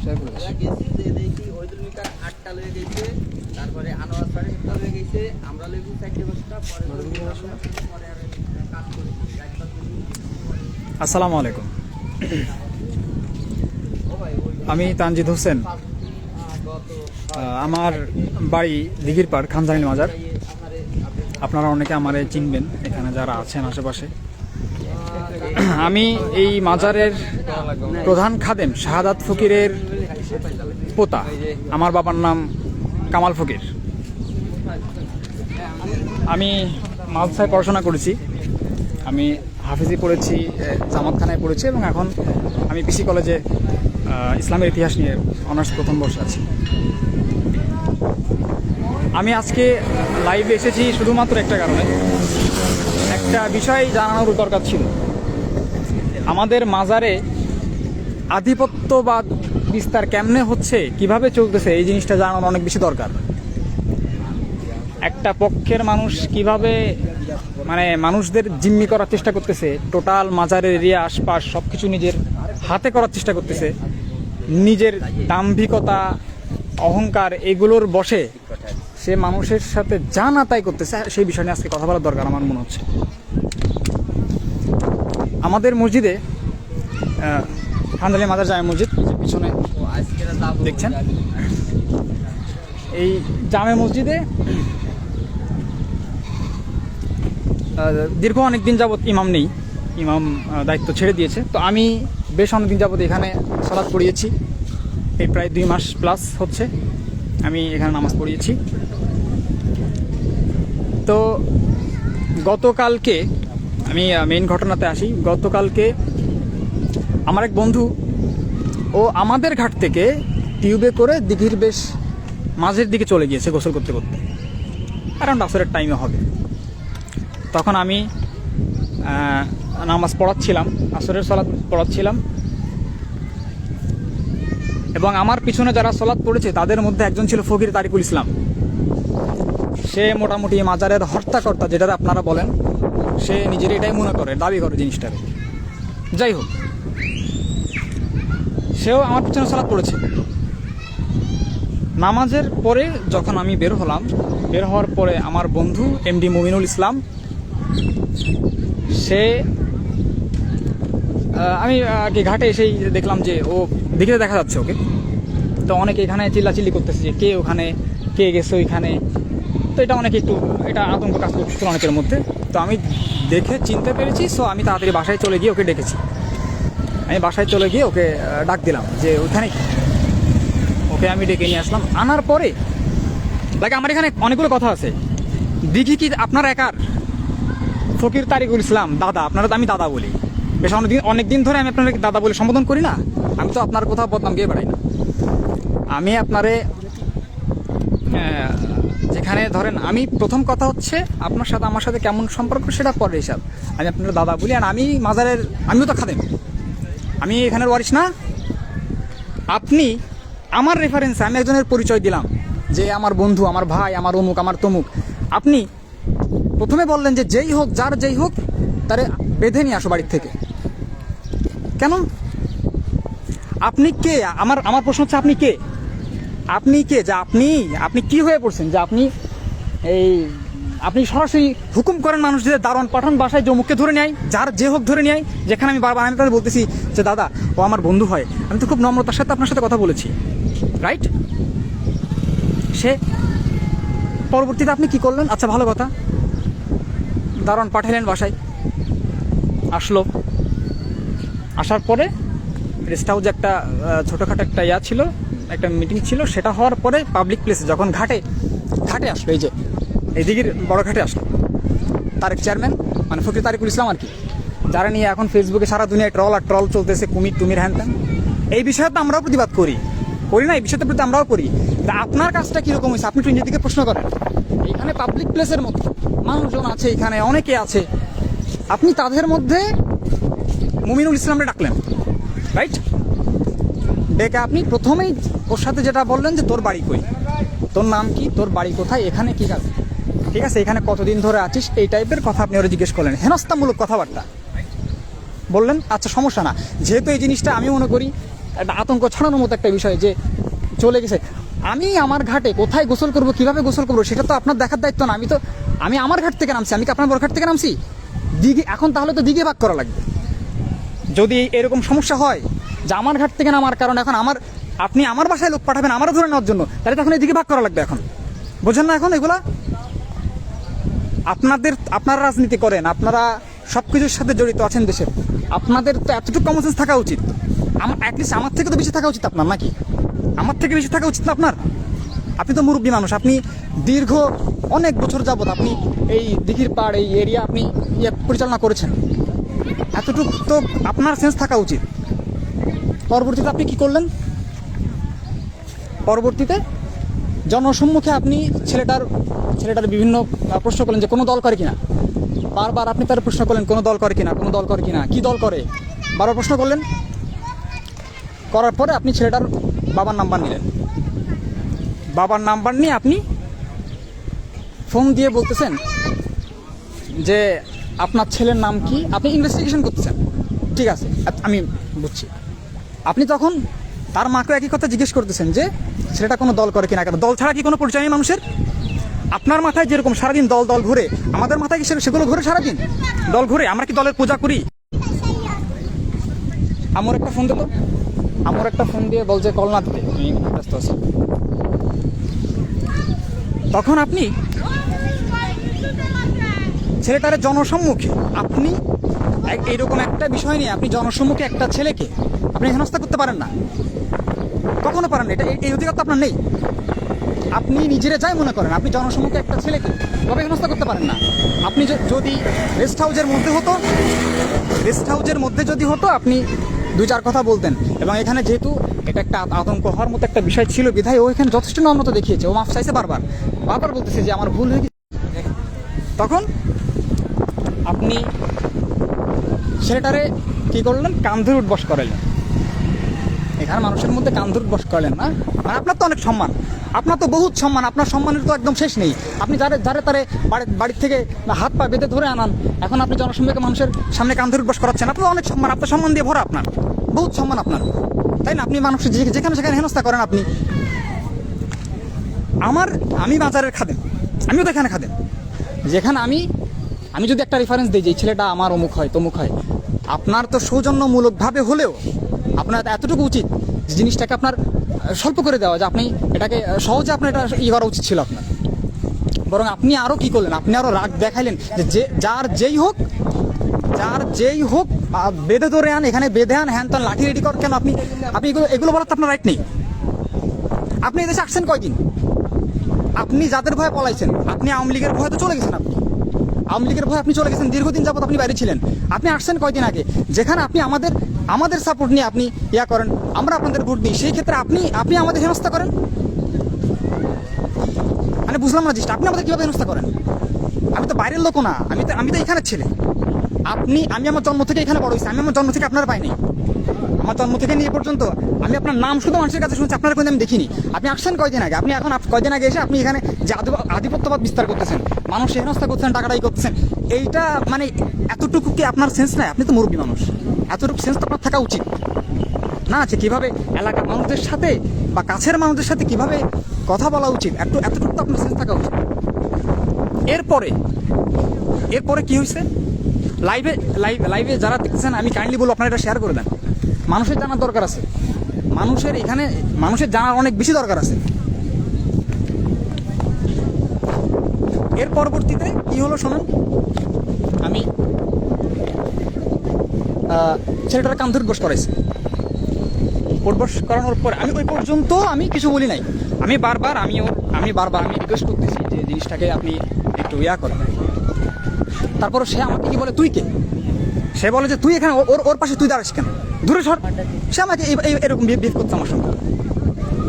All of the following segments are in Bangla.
গেছি যে দেখি ওইদুল মিকার 8টা লয়ে গেছে, তারপরে আনোয়ার 7টা লয়ে গেছে, আমরা লইছি 4টে বস্তা, পরে আর কাজ করি। আসসালামু আলাইকুম, আমি তানজিদ হোসেন। আমার বাড়ি দিঘির পাড়, খানজানিল মাজার। আপনারা অনেকে আমারে চিনবেন এখানে যারা আছেন আশেপাশে। আমি এই মাজারের প্রধান খাদেম শাহাদাত ফকিরের পোতা। আমার বাবার নাম কামাল ফকির। আমি মাদ্রাসায় পড়াশোনা করেছি, আমি হাফিজি পড়েছি, জামাতখানায় পড়েছি এবং এখন আমি পিসি কলেজে ইসলামের ইতিহাস নিয়ে অনার্স প্রথম বর্ষে আছি। আমি আজকে লাইভে এসেছি শুধুমাত্র একটা কারণে, একটা বিষয় জানানোর দরকার ছিল। আমাদের মাজারে আধিপত্যবাদ বিস্তার কেমনে হচ্ছে, কিভাবে চলতেছে, এই জিনিসটা জানানো অনেক বেশি দরকার। একটা পক্ষের মানুষ কিভাবে মানুষদের জিম্মি করার চেষ্টা করতেছে, টোটাল মাজারের এরিয়া আশপাশ সব কিছু নিজের হাতে করার চেষ্টা করতেছে, নিজের দাম্ভিকতা অহংকার এগুলোর বশে সে মানুষের সাথে যা না তাই করতেছে, সেই বিষয় নিয়ে আজকে কথা বলার দরকার আমার মনে হচ্ছে। আমাদের মসজিদে খানজানিল মাজার জামে মসজিদ পিছনে দেখছেন, এই জামে মসজিদে দীর্ঘ অনেক দিন যাবৎ ইমাম নেই, ইমাম দায়িত্ব ছেড়ে দিয়েছে। তো আমি বেশ অনেকদিন যাবৎ এখানে সালাত পড়িয়েছি, এই প্রায় 2 মাস প্লাস হচ্ছে আমি এখানে নামাজ পড়িয়েছি। তো গতকালকে আমি মেইন ঘটনাতে আসি। গতকালকে আমার এক বন্ধু, ও আমাদের ঘাট থেকে টিউবে করে দিঘির বেশ মাঝের দিকে চলে গিয়েছে গোসল করতে করতে, অ্যারাউন্ড আসরের টাইমে হবে। তখন আমি নামাজ পড়াচ্ছিলাম, আসরের সালাত পড়াচ্ছিলাম, এবং আমার পিছনে যারা সালাত পড়েছে তাদের মধ্যে একজন ছিল ফকির তারিকুল ইসলাম। সে মোটামুটি মাজারের হর্তাকর্তা যেটা আপনারা বলেন, সে নিজের এটাই মনে করে, দাবি করে জিনিসটাকে। যাই হোক, সেও আমার পিছনে সালাত পড়েছে। নামাজের পরে যখন আমি বের হলাম, বের হওয়ার পরে আমার বন্ধু এমডি মুমিনুল ইসলাম, সে আমি ঘাটে এসেই দেখলাম যে ও দিকে দেখা যাচ্ছে ওকে। তো অনেকে এখানে চিল্লাচিল্লি করতেছে যে কে ওখানে, কে গেছে ওইখানে। তো এটা অনেকে একটু এটা আতঙ্ক কাজ করছিল অনেকের মধ্যে। তো আমি দেখে চিনতে পেরেছি, সো আমি তাড়াতাড়ি বাসায় চলে গিয়ে ওকে ডেকেছি। আমি বাসায় চলে গিয়ে ওকে ডাক দিলাম যে ওইখানে, ওকে আমি ডেকে নিয়ে আসলাম। আনার পরে আমার এখানে অনেকগুলো কথা আছে। দিঘি কি আপনার একার? ফকির তারিকুল ইসলাম দাদা, আপনারা তো আমি দাদা বলি, বেশ অনেকদিন ধরে আমি আপনার দাদা বলে সম্বোধন করি না। আমি তো আপনার কোথাও বদনাম গিয়ে বেড়াই না। আমি আপনারে যেখানে ধরেন, আমি প্রথম কথা হচ্ছে আপনার সাথে আমার সাথে কেমন সম্পর্ক সেটা পরে হিসাব। আমি আপনার দাদা বলি, আর আমি মাজারের, আমিও তো খাদেম, আমি এখানের ওয়ারিশ না। আপনি আমার রেফারেন্সে আমি একজনের পরিচয় দিলাম যে আমার বন্ধু, আমার ভাই, আমার অমুক, আমার তমুক। আপনি প্রথমে বললেন যে যেই হোক, যার যেই হোক, তারে বেঁধে নিয়ে আসো বাড়ির থেকে। কেন? আপনি কে? আমার প্রশ্ন হচ্ছে আপনি কে? আপনি কে? যে আপনি কি হয়ে পড়ছেন যে আপনি সরাসরি হুকুম করেন মানুষদের, দারোয়ান পাঠান বাসায়, যে অমুককে ধরে নেয়, যার যে হোক ধরে নেয়। যেখানে আমি বারবার আমি তাদের বলতেছি যে দাদা ও আমার বন্ধু হয়, আমি তো খুব নম্রতার সাথে আপনার সাথে কথা বলেছি, রাইট? সে পরবর্তীতে আপনি কি করলেন? আচ্ছা ভালো কথা, দারোয়ান পাঠালেন বাসায়, আসলো। আসার পরে রেস্ট হাউসে একটা ছোটোখাটো একটা ছিল, একটা মিটিং ছিল। সেটা হওয়ার পরে পাবলিক প্লেসে যখন ঘাটে আসলো, এই যে এই দিঘির বড় ঘাটে আসলো, তারেক চেয়ারম্যান ফকির তারিকুল ইসলাম আর কি, যারা নিয়ে এখন ফেসবুকে সারা দুনিয়ায় ট্রল চলতেছে, কুমির হ্যান ত্যান। এই বিষয়ে তো আমরাও প্রতিবাদ করি না, এই বিষয়টার প্রতি আমরাও করি। আপনার কাজটা কীরকম হয়েছে আপনি একটু নিজের দিকে প্রশ্ন করেন। এইখানে পাবলিক প্লেসের মধ্যে মানুষজন আছে, এখানে অনেকে আছে, আপনি তাদের মধ্যে মুমিনুল ইসলামকে ডাকলেন, রাইট? ডেকে আপনি প্রথমেই ওর সাথে যেটা বললেন যে তোর বাড়ি কই, তোর নাম কি, তোর বাড়ি কোথায়, এখানে কি কাজ, ঠিক আছে, এখানে কতদিন ধরে আছিস, এই টাইপের কথা আপনি ওরা জিজ্ঞেস করলেন। হেনস্থামূলক কথাবার্তা বললেন। আচ্ছা সমস্যা না, যেহেতু এই জিনিসটা আমি মনে করি একটা আতঙ্ক ছড়ানোর মতো একটা বিষয় যে চলে গেছে। আমি আমার ঘাটে কোথায় গোসল করব, কিভাবে গোসল করবো, সেটা তো আপনার দেখার দায়িত্ব না। আমি আমার ঘাট থেকে নামছি, আমি কি আপনার বড় ঘাট থেকে নামছি? দিঘি এখন তাহলে তো দিঘে ভাগ করা লাগবে। যদি এরকম সমস্যা হয় যে আমার ঘাট থেকে নামার কারণে এখন আপনি আমার বাসায় লোক পাঠাবেন আমারও ধরে নেওয়ার জন্য, তাহলে তখন এদিকে ভাগ করা লাগবে। এখন বোঝেন না এখন এগুলা? আপনারা রাজনীতি করেন, আপনারা সব কিছুর সাথে জড়িত আছেন দেশের, আপনাদের তো এতটুকু কমন সেন্স থাকা উচিত। অ্যাটলিস্ট আমার থেকে তো বেশি থাকা উচিত আপনার, নাকি? আমার থেকে বেশি থাকা উচিত না আপনার? আপনি তো মুরব্বী মানুষ, আপনি দীর্ঘ অনেক বছর যাবত আপনি এই দিঘির পাড় এই এরিয়া আপনি পরিচালনা করেছেন, এতটুকু তো আপনার সেন্স থাকা উচিত। পরবর্তীতে আপনি কি করলেন? পরবর্তীতে জনসম্মুখে আপনি ছেলেটার বিভিন্ন প্রশ্ন করলেন যে কোনো দল করে কিনা। বারবার আপনি তার প্রশ্ন করলেন কোনো দল করে কিনা, কোনো দল করে কিনা, কি দল করে, বারবার প্রশ্ন করলেন। করার পরে আপনি ছেলেটার বাবার নাম্বার নিলেন। বাবার নাম্বার নিয়ে আপনি ফোন দিয়ে বলতেছেন যে আপনার ছেলের নাম কি, আপনি ইনভেস্টিগেশন করতেছেন। ঠিক আছে, আমি বুঝছি। আপনি তখন তার মাকে একই কথা জিজ্ঞেস করতেছেন যে ছেলেটা কোনো দল করে কিনা। কেন, দল ছাড়া কি কোনো পরিচয় নেই মানুষের? আপনার মাথায় যেরকম সারাদিন দল দল ঘুরে, আমাদের মাথায় কি সেগুলো ঘুরে সারাদিন? দল ঘুরে? আমরা কি দলের পূজা করি? আমার একটা ফোন দিল, আমার একটা ফোন দিয়ে বলছে কল না দিতে, আমি ব্যস্ত আছি। তখন আপনি ছেলেটারে জনসম্মুখে আপনি এইরকম একটা বিষয় নিয়ে আপনি জনসম্মুখে একটা ছেলেকে আপনি হেনস্থা করতে পারেন না, কখনো পারেন না। এই অধিকার তো আপনার নেই। আপনি নিজেরা যাই মনে করেন, আপনি জনসম্মুখে একটা ছেলেকে তবে হেনস্থা করতে পারেন না। আপনি যদি রেস্ট হাউসের মধ্যে যদি হতো আপনি দুই চার কথা বলতেন। এবং এখানে যেহেতু এটা একটা আতঙ্ক হওয়ার মতো একটা বিষয় ছিল বিধায় ও এখানে যথেষ্ট নম্রতা দেখিয়েছে, ও মাফ চাইছে, বারবার বলতেছে যে আমার ভুল হয়ে গেছে। তখন আপনি ছেলেটারে কি করলেন? কান ধরে উঠবস করাইলেন। এখানে মানুষের মধ্যে কান ধরে উঠবস করালেন না? মানে আপনার তো অনেক সম্মান, আপনার তো বহুত সম্মান, আপনার সম্মানের তো একদম শেষ নেই। আপনি যারে তারে বাড়ির থেকে হাত পা বেঁধে ধরে আনান, এখন আপনি জনসম্মুখে মানুষের সামনে কান ধরে উঠবস করাচ্ছেন। আপনার অনেক সম্মান, আপনার সম্মান দিয়ে ভরা, আপনার বহুত সম্মান আপনার, তাই না? আপনি মানুষের যেখানে সেখানে হেনস্থা করেন। আপনি আমি বাজারের খাদেম, আমিও তো এখানে খাদেম। যেখানে আমি যদি একটা রেফারেন্স দিই যে ছেলেটা আমার অমুক হয় তমুক হয়, আপনার তো সৌজন্যমূলকভাবে হলেও আপনার এতটুকু উচিত যে জিনিসটাকে আপনার স্বল্প করে দেওয়া, যে আপনি এটাকে সহজে আপনার এটা করা উচিত ছিল আপনার। বরং আপনি আরও কি করলেন? আপনি আরও রাগ দেখাইলেন যে যার যেই হোক বেঁধে ধরে আন, এখানে বেঁধে আন, হ্যান তান লাঠি রেডি কর। কেন আপনি এগুলো বলার তো আপনার রাইট নেই। আপনি এদেশে আসছেন কয়দিন? আপনি যাদের ভয়ে পলাইছেন, আপনি আওয়ামী লীগের ভয়ে তো চলে গেছেন। আওয়ামী লীগের ভয়ে আপনি চলে গেছেন, দীর্ঘদিন যাবত আপনি বাইরে ছিলেন। আপনি আসছেন কয়দিন আগে, যেখানে আপনি আমাদের সাপোর্ট নিয়ে আপনি করেন, আমরা আপনাদের ভোট দিই, সেই ক্ষেত্রে আপনি আমাদের হেনস্থা করেন। মানে বুঝলাম না জিনিসটা, আপনি আমাদের কীভাবে হেনস্থা করেন? আমি তো বাইরের লোকও না, আমি তো এখানের ছেলে। আমি আমার জন্ম থেকে এখানে বড় হয়েছি, আমি আমার জন্ম থেকে আপনার পাইনি। আমার জন্ম থেকে নিয়ে পর্যন্ত আমি আপনার নাম শুধু মানুষের কাছে শুনছি, আপনার কোনো আমি দেখিনি। আপনি আসছেন কয়দিন আগে, আপনি কয়দিন আগে এসে আপনি এখানে যে আধিপত্যবাদ বিস্তার করতেছেন, মানুষ হেনস্থা করতেছেন, টাকাটাই করতেছেন, এইটা মানে এতটুকু কি আপনার সেন্স নাই? আপনি তো মুরব্বী মানুষ, এতটুকু সেন্স তো আপনার থাকা উচিত না? আছে কিভাবে এলাকার মানুষদের সাথে বা কাছের মানুষদের সাথে কিভাবে কথা বলা উচিত, এতটুকু তো আপনার সেন্স থাকা উচিত। এরপরে কি হয়েছে? লাইভে যারা দেখতেছেন, আমি কাইন্ডলি বলবো আপনারা এটা শেয়ার করে দেন। মানুষের জানার দরকার আছে, মানুষের জানার অনেক বেশি দরকার আছে। এর পরবর্তীতে কি হলো শোনেন। আমি ছেলেটার কান ধরে উঠবস করাইছি। উঠবস করানোর পর আমি ওই পর্যন্ত আমি কিছু বলি নাই। আমি বারবার রিকোয়েস্ট করতেছি যে জিনিসটাকে আপনি একটু করেন। তারপর সে আমাকে কি বলে, তুই কে? সে বলে যে তুই এখানে ওর পাশে তুই দাঁড়াস কেন, দূরে সর। সে আমাকে এরকম বিহেভ করছে আমার সঙ্গে।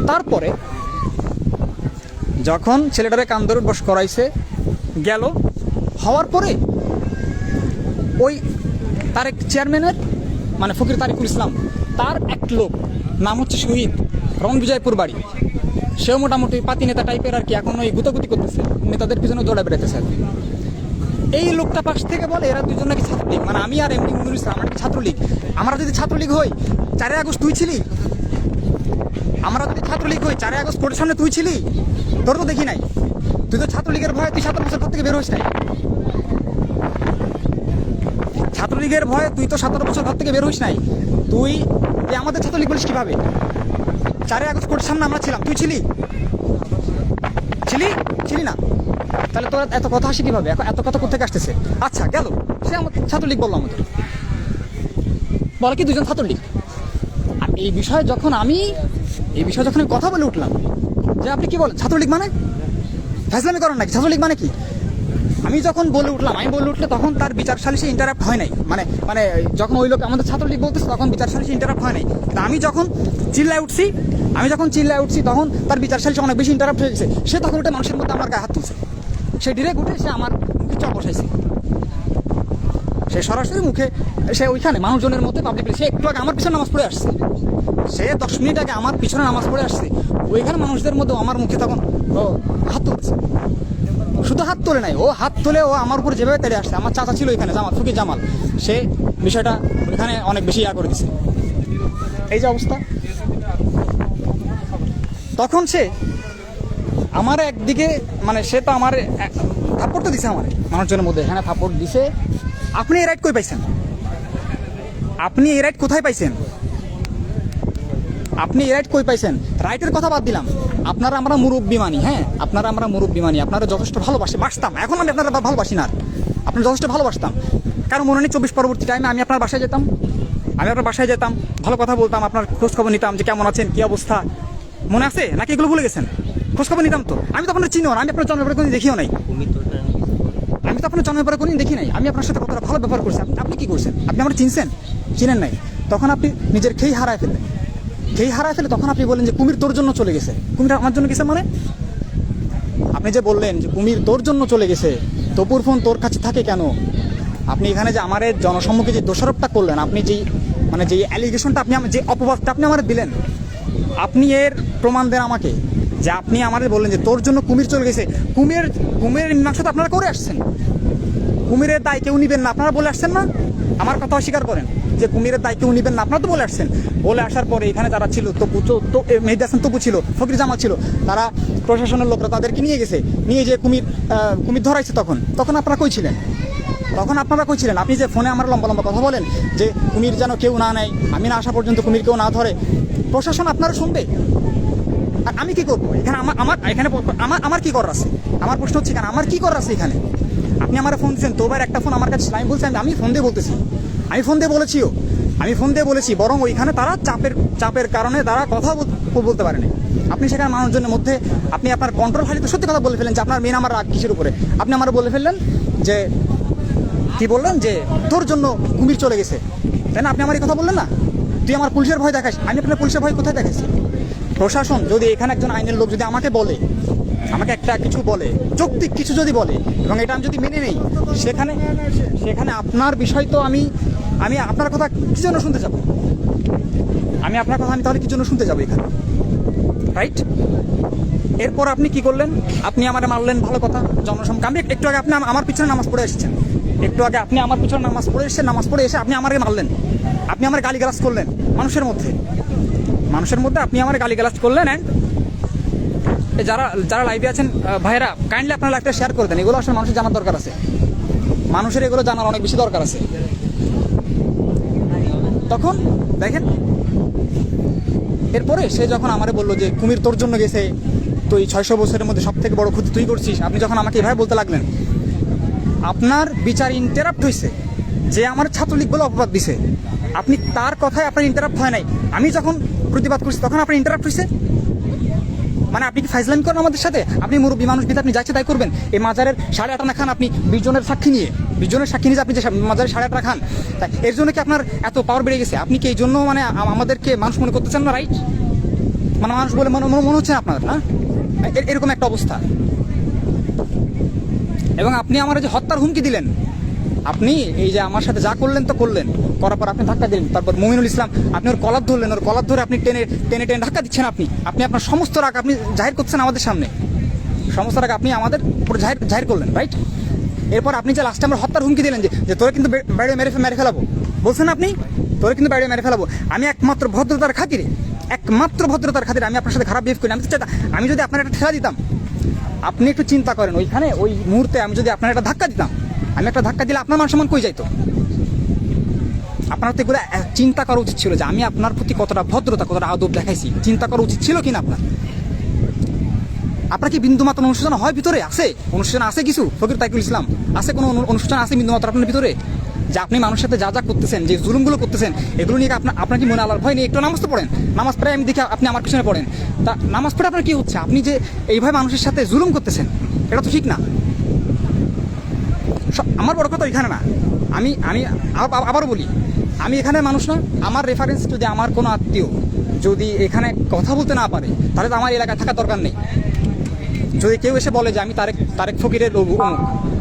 তারপরে যখন ছেলেটারে কান ধরে উঠবস করাইছে গেল, হওয়ার পরে ওই তারেক চেয়ারম্যানের মানে ফকির তারিকুল ইসলাম, তার এক লোক নাম হচ্ছে শহীদ, রণবিজয়পুর বাড়ি, সেও মোটামুটি পাতি নেতা টাইপের আর কি, এখন ওই গুতাগুতি করতেছে, নেতাদের পিছনে দৌড়া বেড়াতেছে। এই লোকটা পাশ থেকে বলে এরা দুজন নাকি ছাত্রলীগ, মানে আমি আর এমনি মনিরুল ইসলাম আমরা কি ছাত্রলীগ? আমরা যদি ছাত্রলীগ হই, 4 আগস্ট তুই ছিলি, আমরা যদি ছাত্রলীগ হই 4 আগস্ট কোর্টের সামনে তুই ছিলি? তোর তো দেখি নাই। তুই তো ছাত্রলীগের ভয়ে তুই 17 বছর ঘর থেকে বের হইস নাই। ছাত্রলীগের ভয়ে তুই তো 17 বছর ঘর থেকে বের হইস নাই। তুই আমাদের ছাত্রলীগ বলিস কিভাবে? 4 আগস্ট কোর্টের সামনে আমরা ছিলাম, তুই ছিলি? ছিলি না? তাহলে তোর এত কথা আসে কিভাবে? এত কথা কোথেকে আসতেছে? আচ্ছা গেল, সে আমার ছাত্রলীগ বললো আমাদের, বলে কি দুজন ছাত্রলীগ। আর এই বিষয়ে যখন আমি কথা বলে উঠলাম যে আপনি কি বলেন ছাত্রলীগ মানে ফ্যাসলামি করেন নাকি, ছাত্রলীগ মানে কি, আমি যখন বলে উঠলে তখন তার বিচার সালিসে ইন্টারাপ্ট হয় নাই। মানে যখন ওই লোক আমাদের ছাত্রলীগ বলতেছে তখন বিচার সালিসে ইন্টারাপ্ট হয় নাই। কিন্তু আমি যখন চিল্লায় উঠছি তখন তার বিচার সালিসে অনেক বেশি ইন্টারাপ্ট হয়ে গেছে। সে তখন ওটা মানুষের মধ্যে আমার গায়ে হাত তুলছে, সে ডিরেক্ট উঠে সে আমার মুখে চপ বসাইছে, সে সরাসরি মুখে, সে ওইখানে মানুষজনের মধ্যে পাবলিকলি, সে একটু আগে আমার পিছনে নামাজ পড়ে আসছে, সে 10 মিনিট আগে আমার পিছনে নামাজ পড়ে আসছে, ওইখানে মানুষদের মধ্যে আমার মুখে তখন ও হাত তুলছে। শুধু হাত তোলে নাই, ও হাত তুলে ও আমার উপর যেভাবে তেড়ে আসছে, আমার চাচা ছিল এখানে ফকির জামাল, সে বিষয়টা এখানে অনেক বেশি করে দিছে। এই যে অবস্থা, তখন সে আমার একদিকে মানে সে তো আমার থাপ্পড় তো দিছে, আমার মানুষজনের মধ্যে এখানে থাপ্পড় দিছে। আপনি এই রাইট কই পাইছেন? আপনি এই রাইট কোথায় পাইছেন? আপনি এই রাইট কই পাইছেন? রাইটের কথা বাদ দিলাম, আমরা মুরব্বী মানি, হ্যাঁ আমরা মুরব্বী মানি, আপনারা যথেষ্ট বাসতাম, এখন আমি আপনারা ভালোবাসি না, আপনারা যথেষ্ট ভালোবাসতাম। কারণ মনে নেই 24 পরবর্তী টাইমে আমি আপনার বাসায় যেতাম, ভালো কথা বলতাম, আপনার খোঁজখবর নিতাম যে কেমন আছেন, কি অবস্থা, মনে আছে নাকি এগুলো ভুলে গেছেন? খোঁজখবর নিতাম তো, আমি তো আপনার চিনিও না, আমি আপনার জন্মের পরে কোনদিন দেখিও নাই, আমি আপনার সাথে কতটা ভালো ব্যবহার করছি। আপনি কি করছেন? আপনি আমার চিনেন নাই। তখন আপনি নিজের খেই হারায় ফেলে তখন আপনি বললেন যে কুমির তোর জন্য চলে গেছে। কুমির আমার জন্য গেছে মানে? আপনি যে বললেন যে কুমির তোর জন্য চলে গেছে, তপুর ফোন তোর কাছে থাকে কেন? আপনি এখানে যে আমার জনসম্মুখে যে দোষারোপটা করলেন, আপনি যেই অ্যালিগেশনটা, যে অপবাদটা আপনি আমার দিলেন, আপনি এর প্রমাণ দেন আমাকে, যে আপনি আমাদের বললেন যে তোর জন্য কুমির চলে গেছে। কুমিরের মীমাংসা তো আপনারা করে আসছেন, কুমিরের দায় কেউ নিবেন না, আপনারা বলে আসছেন না? আমার কথা অস্বীকার করেন যে কুমিরের দায় কেউ নিবেন না, আপনারা তো বলে আসছেন। বলে আসার পরে এখানে যারা ছিল, মেহেদী হাসান তপু ছিল, ফকির জামাল ছিল, তারা প্রশাসনের লোকরা তাদেরকে নিয়ে যে কুমির ধরাইছে, তখন আপনারা কই ছিলেন? আপনি যে ফোনে আমার লম্বা কথা বলেন যে কুমির যেন কেউ না নেয়, আমি না আসা পর্যন্ত কুমির কেউ না ধরে, প্রশাসন আপনারা শুনবে? আর আমি কি করবো এখানে? আমার কি করার আছে? আমার প্রশ্ন হচ্ছে এখানে আমার কি করার আছে এখানে? আপনি আমার ফোন দিচ্ছেন, তোবার একটা ফোন আমার কাছে, আমি বলছি আমি ফোন দিয়ে বলতেছি, আমি ফোন দিয়ে বলেছি, বরং ওইখানে তারা চাপের কারণে তারা কথা বলতে পারেনি। আপনি সেখানে মানুষজনের মধ্যে আপনি আপনার কন্ট্রোল হারিয়ে সত্যি কথা বলে ফেলেন যে আপনার মেন আমার রাগ কিসের উপরে। আপনি আমার বলে ফেললেন যে কি বললেন যে তোর জন্য কুমির চলে গেছে, তাই না? আপনি আমার এই কথা বললেন না? তুই আমার পুলিশের ভয় দেখাস, আমি আপনার পুলিশের ভয় কোথায় দেখাচ্ছি? প্রশাসন যদি এখানে একজন আইনের লোক যদি আমাকে একটা কিছু বলে, যৌক্তিক কিছু যদি বলে, এবং এটা আমি যদি মেনে নেই, সেখানে আপনার বিষয় তো আমি আপনার কথা কি জন্য শুনতে যাব? আমি তাহলে কি জন্য শুনতে যাবো এখানে, রাইট? এরপর আপনি কি করলেন? আপনি আমার মারলেন, ভালো কথা, জনসংখ্যা। আমি একটু আগে আপনি আমার পিছনে নামাজ পড়ে এসেছেন, নামাজ পড়ে এসে আপনি আমাকে মারলেন, আপনি আমার গালিগালাজ করলেন মানুষের মধ্যে আপনি আমার গালিগালাজ করলেন। অ্যান্ড যারা লাইভে আছেন ভাইরা, কাইন্ডলি আপনার লাইভটা শেয়ার করে দেন, এগুলো আসলে মানুষের জানার দরকার আছে, মানুষের এগুলো জানার অনেক বেশি দরকার আছে। তখন দেখেন, এরপরে সে যখন আমারে বললো যে কুমির তোর জন্য গেছে, তুই 600 বছরের মধ্যে সব থেকে বড় ক্ষতি তুই করছিস, আপনি যখন আমাকে এভাবে বলতে লাগলেন, আপনার বিচার ইন্টারাপ্ট হয়েছে। যে আমার ছাত্রলীগ বলে অপবাদ দিছে, আপনি তার কথায় আপনার ইন্টারাপ্ট হয় নাই। আমি যখন প্রতিবাদ করছি তখন আপনার ইন্টারাপ্ট হয়েছে। মানে আপনি কি ফাইজলামি করেন আমাদের সাথে? আপনি মুরব্বী মানুষ বিধা আপনি যাচ্ছে তাই করবেন? এই মাজারের 8.5 আনা খান আপনি, 20 জনের সাক্ষী নিয়ে আপনি যে মাজারের 8.5 আনা খান, তাই এর জন্য কি আপনার এত পাওয়ার বেড়ে গেছে? আপনি কি এই জন্য মানে আমাদেরকে মানুষ মনে করতেছেন না, রাইট? মানে মানুষ বলে মনে হচ্ছে না আপনার, না? এরকম একটা অবস্থা। এবং আপনি আমার যে হত্যার হুমকি দিলেন, আপনি এই যে আমার সাথে যা করলেন তো করলেন, করার পর আপনি ধাক্কা দিলেন, তারপর মমিনুল ইসলাম আপনি ওর কলার ধরলেন, ওর কলার ধরে আপনি টেনে ধাক্কা দিচ্ছেন। আপনি আপনার সমস্ত রাগ আপনি জাহির করছেন আমাদের সামনে, সমস্ত রাগ আপনি আমাদের পুরো জাহির করলেন, রাইট? এরপর আপনি যে লাস্টে আমার হত্যার হুমকি দিলেন যে তোরা কিন্তু মেরে ফেলাবো বলছেন আপনি, তোরে কিন্তু বাইরে মেরে ফেলাবো। আমি একমাত্র ভদ্রতার খাতিরে আমি আপনার সাথে খারাপ বিহেভ করি। আমি যদি আপনার একটা ঠেলা দিতাম, আপনি একটু চিন্তা করেন, ওইখানে ওই মুহূর্তে আমি যদি আপনার একটা ধাক্কা দিতাম, আমি একটা ধাক্কা দিলে আপনার মান সম্মান কই যাইতো? আপনার তো এগুলো চিন্তা করা উচিত ছিল যে আমি আপনার প্রতি কতটা ভদ্রতা, কতটা আদব দেখাইছি, চিন্তা করা উচিত ছিল কিনা আপনার কি বিন্দুমাত্র অনুষ্ঠান হয় ভিতরে? অনুষ্ঠান আছে কিছু? ফকির তাইকুল ইসলাম আছে কোনো অনুষ্ঠান আছে বিন্দুমাত্র আপনার ভিতরে? যে আপনি মানুষের সাথে যা করতেছেন, যে জুলুমগুলো করতেছেন, এগুলো নিয়ে আপনার কি মনে আলার ভয় নেই? একটু নামাজ তো পড়েন, নামাজ পড়ে আমি দেখি আপনি আমার পিছনে পড়েন। তা নামাজ পড়ে আপনার কি হচ্ছে? আপনি যে এইভাবে মানুষের সাথে জুলুম করতেছেন, এটা তো ঠিক না। আমার বড় কথা এখানে না, আমি আবারও বলি, আমি এখানে মানুষ না। আমার রেফারেন্স যদি আমার কোনো আত্মীয় যদি এখানে কথা বলতে না পারে, তাহলে তো আমার এলাকায় থাকার দরকার নেই। যদি কেউ এসে বলে যে আমি তারেক ফকিরের অমুক,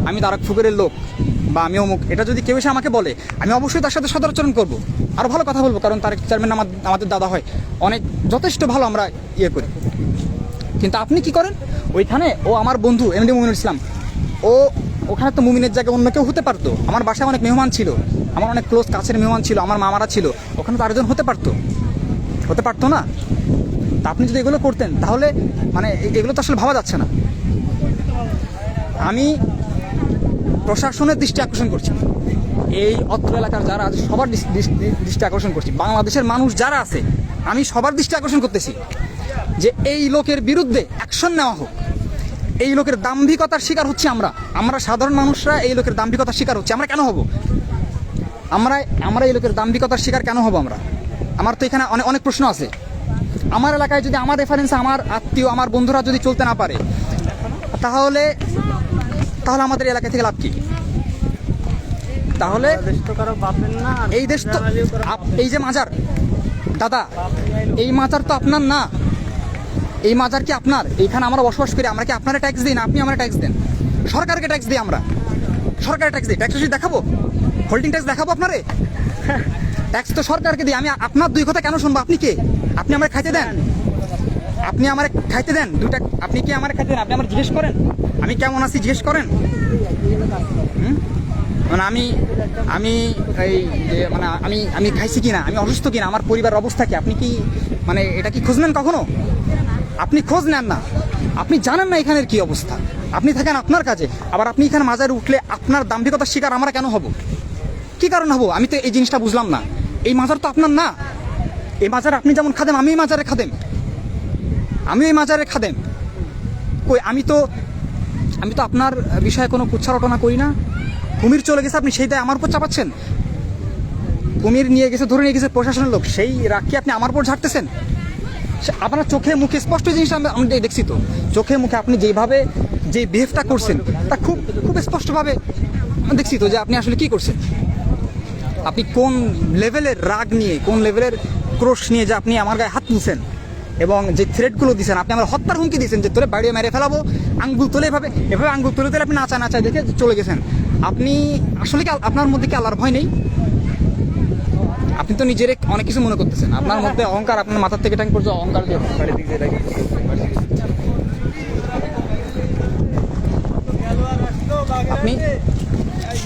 আমি তারেক ফকিরের লোক, বা আমি অমুক, এটা যদি কেউ এসে আমাকে বলে, আমি অবশ্যই তার সাথে সদাচরণ করবো, আরও ভালো কথা বলবো, কারণ তারেক চেয়ারম্যান আমাদের দাদা হয়, অনেক যথেষ্ট ভালো আমরা ইয়ে করি। কিন্তু আপনি কি করেন? ওইখানে ও আমার বন্ধু এমডি মুমিনুল ইসলাম, ওখানে তো মুমিনের জায়গায় অন্য কেউ হতে পারতো। আমার বাসায় অনেক মেহমান ছিল, আমার অনেক ক্লোজ কাছের মেহমান ছিল, আমার মামারা ছিল, ওখানে তো আরেকজন হতে পারতো না। তা আপনি যদি এগুলো করতেন, তাহলে মানে এগুলো তো আসলে ভাবা যাচ্ছে না। আমি প্রশাসনের দৃষ্টি আকর্ষণ করছি, এই অত্র এলাকার যারা আছে সবার দৃষ্টি আকর্ষণ করছি, বাংলাদেশের মানুষ যারা আছে আমি সবার দৃষ্টি আকর্ষণ করতেছি যে এই লোকের বিরুদ্ধে অ্যাকশন নেওয়া হোক। এই লোকের দাম্ভিকতার শিকার হচ্ছি আমরা সাধারণ মানুষরা এই লোকের দাম্ভিকতার শিকার হচ্ছি। আমরা কেন হব? আমরা এই লোকের দাম্ভিকতার শিকার কেন হব? আমার তো এখানে অনেক প্রশ্ন আছে। আমার এলাকায় যদি আমার রেফারেন্সে আমার আত্মীয়, আমার বন্ধুরা যদি চলতে না পারে, তাহলে আমাদের এলাকা থেকে লাভ কি? তাহলে এই দেশ তো, এই যে মাজার দাদা, এই মাজার তো আপনার না। এই মাজার কি আপনার? এইখানে আমরা বসবাস করি, আমরা কি আপনারা ট্যাক্স দিই না? আপনি আমরা ট্যাক্স দেন, সরকারকে ট্যাক্স দিই, আমরা সরকারের ট্যাক্স দিই। ট্যাক্স যদি দেখাবো, হোল্ডিং ট্যাক্স দেখাবো আপনারে? ট্যাক্স তো সরকারকে দিই। আমি আপনার দুই কথা কেন শুনবো? আপনি কে? আপনি আমার খাইতে দেন, আপনি আমার খাইতে দেন দুইটা। আপনি কি আমার খাইতে দেন? আপনি আমার জিজ্ঞেস করেন আমি কেমন আছি, জিজ্ঞেস করেন। মানে আমি এই যে মানে আমি খাইছি কিনা, আমি অসুস্থ কিনা, আমার পরিবারের অবস্থা কি, আপনি কি মানে এটা কি খোঁজ নেন কখনো? আপনি খোঁজ নেন না, আপনি জানেন না এখানের কি অবস্থা। আপনি থাকেন আপনার কাজে, আবার আপনি এখানে মাজারে উঠলে আপনার দাম্ভিকতার শিকার আমরা কেন হব? কি কারণ হব? আমি তো এই জিনিসটা বুঝলাম না। এই মাজার তো আপনার না। এই মাজার আপনি যেমন খাদেম, আমি এই মাজারে খাদেম, কই আমি তো আপনার বিষয়ে কোনো কুচ্ছারটনা করি না। কুমির চলে গেছে, আপনি সেইটাই আমার উপর চাপাচ্ছেন। কুমির নিয়ে গেছে, ধরে নিয়ে গেছে প্রশাসনের লোক, সেই রাখি আপনি আমার উপর ঝাড়তেছেন। আপনার চোখে মুখে স্পষ্ট জিনিসটা আমি দেখছি তো, চোখে মুখে আপনি যে বিহেভটা করছেন তা খুব স্পষ্টভাবে দেখছি তো যে আপনি আসলে কি করছেন। আপনি কোন লেভেলের রাগ নিয়ে, কোন লেভেলের ক্রোশ নিয়ে যে আপনি আমার গায়ে হাত তুলছেন এবং যে থ্রেটগুলো দিয়েছেন, আপনি আমার হত্যার হুমকি দিয়েছেন যে তোরে বাড়িয়ে মেরে ফেলাবো, আঙ্গুল তুলে এভাবে আঙ্গুল তুলে আপনি নাচা দেখে চলে গেছেন। আপনি আসলে কি আপনার মধ্যে কি আল্লাহর ভয় নেই? আপনি তো নিজের অনেক কিছু মনে করতেছেন, আপনার মধ্যে অহংকার, আপনার মাথার থেকে ট্যাঙ্ক করছে অহংকার দিয়ে।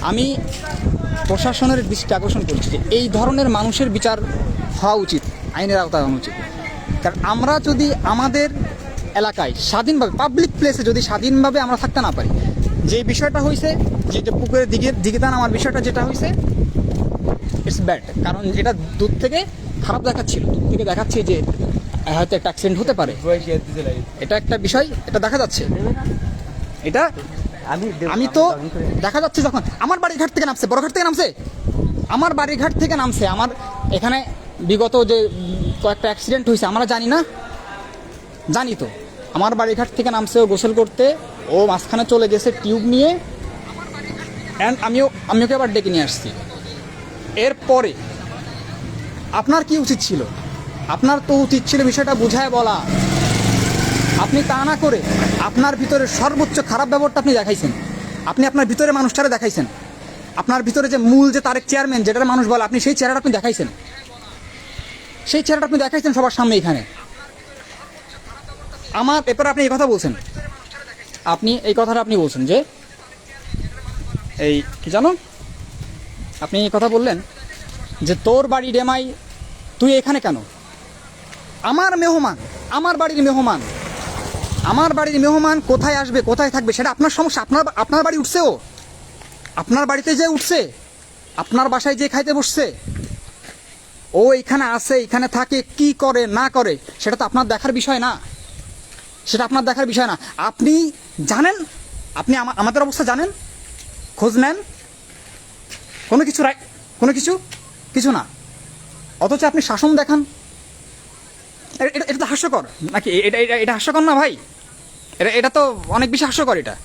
আমি প্রশাসনের দৃষ্টি আকর্ষণ করছি যে এই ধরনের মানুষের বিচার হওয়া উচিত, আইনের আওতায় আনা উচিত। কারণ আমরা যদি আমাদের এলাকায় স্বাধীনভাবে, পাবলিক প্লেসে যদি স্বাধীনভাবে আমরা থাকতে না পারি, যে বিষয়টা হয়েছে, যে পুকুরের দিকে নামার বিষয়টা যেটা হয়েছে, ইটস ব্যাড। কারণ এটা দূর থেকে খারাপ দেখাচ্ছিল, দূর থেকে দেখাচ্ছে যে হয়তো একটা অ্যাক্সিডেন্ট হতে পারে, এটা একটা বিষয়, এটা দেখা যাচ্ছে। এটা আমি তো দেখা যাচ্ছে যখন আমার বাড়িঘাট থেকে নামছে, বড়ঘাট থেকে নামছে, আমার বাড়িঘাট থেকে নামছে, আমার এখানে বিগত যে কয়েকটা অ্যাক্সিডেন্ট হয়েছে আমরা জানি না, জানি তো। আমার বাড়িঘাট থেকে নামছে ও গোসল করতে, ও মাঝখানে চলে গেছে টিউব নিয়ে, অ্যান্ড আমি ওকে আবার ডেকে নিয়ে আসছি। এরপরে আপনার কি উচিত ছিল? আপনার তো উচিত ছিল বিষয়টা বুঝায় বলা। আপনি তা না করে আপনার ভিতরে সর্বোচ্চ খারাপ ব্যবহারটা আপনি দেখাইছেন। আপনি আপনার ভিতরে মানুষটারে দেখাইছেন, আপনার ভিতরে যে মূল যে তারেক চেয়ারম্যান যেটা মানুষ বলে, আপনি সেই চেহারাটা আপনি দেখাইছেন, সবার সামনে এখানে। আমার এরপরে আপনি এই কথা বলছেন, আপনি বলছেন যে এই কি জানো, আপনি এই কথা বললেন যে তোর বাড়ি ডেমাই, তুই এখানে কেন? আমার মেহমান, আমার বাড়ির মেহমান, আমার বাড়ির মেহমান কোথায় আসবে কোথায় থাকবে সেটা আপনার সমস্যা। আপনার বাড়ি উঠছে, ও আপনার বাড়িতে যে উঠছে, আপনার বাসায় যে খাইতে বসছে, ও এখানে আসে, এখানে থাকে, কি করে না করে সেটা তো আপনার দেখার বিষয় না, সেটা আপনার দেখার বিষয় না। আপনি জানেন, আপনি আমাদের অবস্থা জানেন, খোঁজ নেন, কোনো কিছু কিছু না, অথচ আপনি শাসন দেখান। এটা তো হাস্যকর নাকি? এটা হাস্যকর না ভাই? এটা তো অনেক বেশি হাস্যকর, এটা